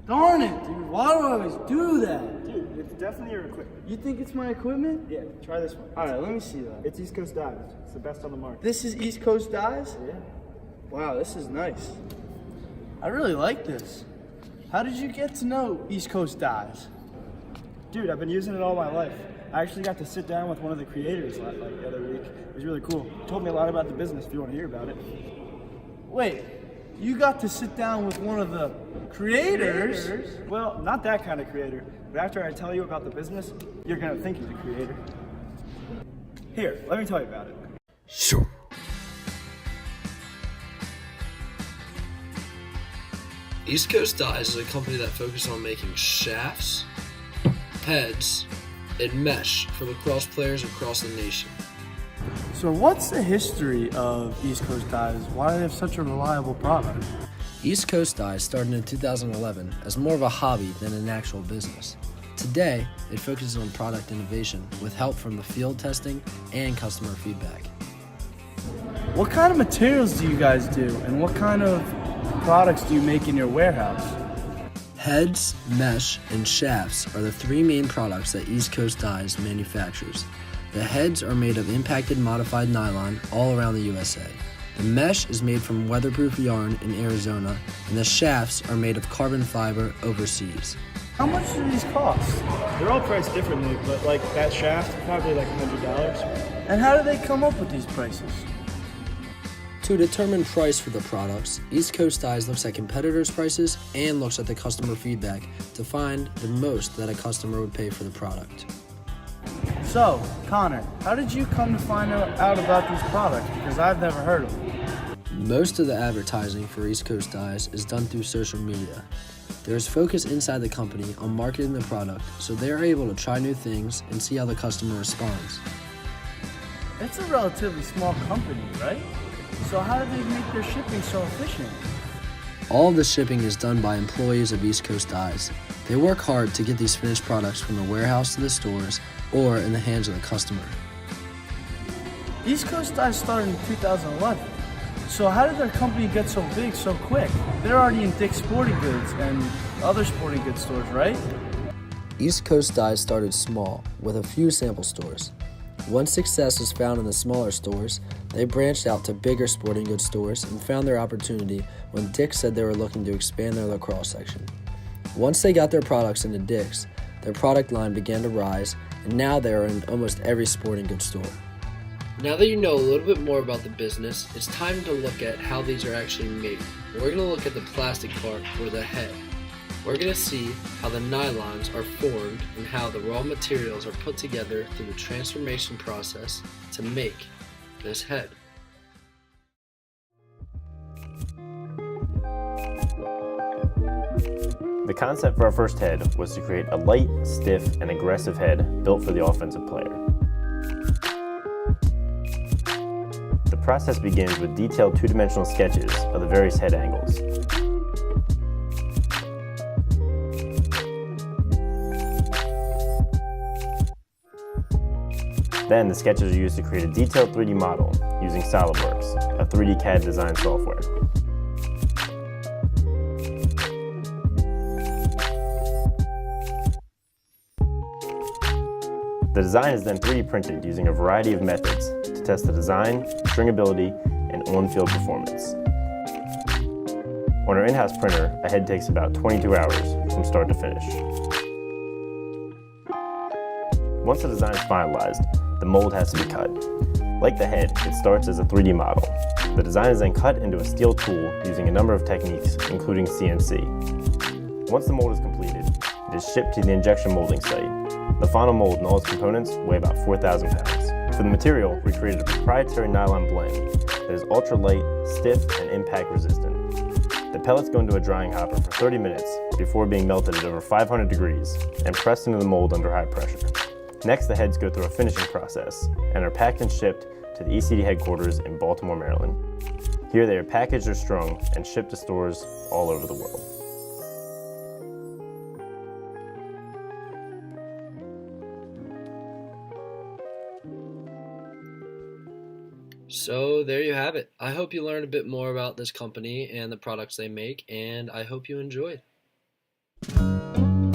Darn it, dude. Why do I always do that? Dude, it's definitely your equipment. You think it's my equipment? Yeah, try this one. Alright, let me see that. It's East Coast Dives. It's the best on the market. This is East Coast Dives? Yeah. Wow, this is nice. I really like this. How did you get to know East Coast Dives? Dude, I've been using it all my life. I actually got to sit down with one of the creators the other week. It was really cool. He told me a lot about the business if you want to hear about it. Wait, you got to sit down with one of the creators? Well, not that kind of creator. But after I tell you about the business, you're going to think he's a creator. Here, let me tell you about it. Sure. East Coast Dives is a company that focuses on making shafts, heads, and mesh for lacrosse players across the nation. So what's the history of East Coast Dives? Why do they have such a reliable product? East Coast Dives started in 2011 as more of a hobby than an actual business. Today, it focuses on product innovation with help from the field testing and customer feedback. What kind of materials do you guys do, and what kind of products do you make in your warehouse? Heads, mesh, and shafts are the three main products that East Coast Dives manufactures. The heads are made of impacted modified nylon all around the USA. The mesh is made from weatherproof yarn in Arizona, and the shafts are made of carbon fiber overseas. How much do these cost? They're all priced differently, but like that shaft, probably like $100. And how do they come up with these prices? To determine price for the products, East Coast Dives looks at competitors' prices and looks at the customer feedback to find the most that a customer would pay for the product. So, Connor, how did you come to find out about these products? Because I've never heard of them. Most of the advertising for East Coast Dives is done through social media. There is focus inside the company on marketing the product so they are able to try new things and see how the customer responds. It's a relatively small company, right? So how do they make their shipping so efficient? All of the shipping is done by employees of East Coast Dives. They work hard to get these finished products from the warehouse to the stores or in the hands of the customer. East Coast Dives started in 2011. So how did their company get so big so quick? They're already in Dick's Sporting Goods and other sporting goods stores, right? East Coast Dives started small with a few sample stores. Once success was found in the smaller stores, they branched out to bigger sporting goods stores and found their opportunity when Dick's said they were looking to expand their lacrosse section. Once they got their products into Dick's, their product line began to rise, and now they are in almost every sporting goods store. Now that you know a little bit more about the business, it's time to look at how these are actually made. We're going to look at the plastic part, or the head. We're going to see how the nylons are formed and how the raw materials are put together through the transformation process to make this head. The concept for our first head was to create a light, stiff, and aggressive head built for the offensive player. The process begins with detailed two-dimensional sketches of the various head angles. Then the sketches are used to create a detailed 3D model using SolidWorks, a 3D CAD design software. The design is then 3D printed using a variety of methods to test the design, stringability, and on-field performance. On our in-house printer, a head takes about 22 hours from start to finish. Once the design is finalized, the mold has to be cut. Like the head, it starts as a 3D model. The design is then cut into a steel tool using a number of techniques, including CNC. Once the mold is completed, it is shipped to the injection molding site. The final mold and all its components weigh about 4,000 pounds. For the material, we created a proprietary nylon blend that is ultra-light, stiff, and impact resistant. The pellets go into a drying hopper for 30 minutes before being melted at over 500 degrees and pressed into the mold under high pressure. Next, the heads go through a finishing process and are packed and shipped to the ECD headquarters in Baltimore, Maryland. Here they are packaged or strung and shipped to stores all over the world. So there you have it. I hope you learned a bit more about this company and the products they make, and I hope you enjoyed. you.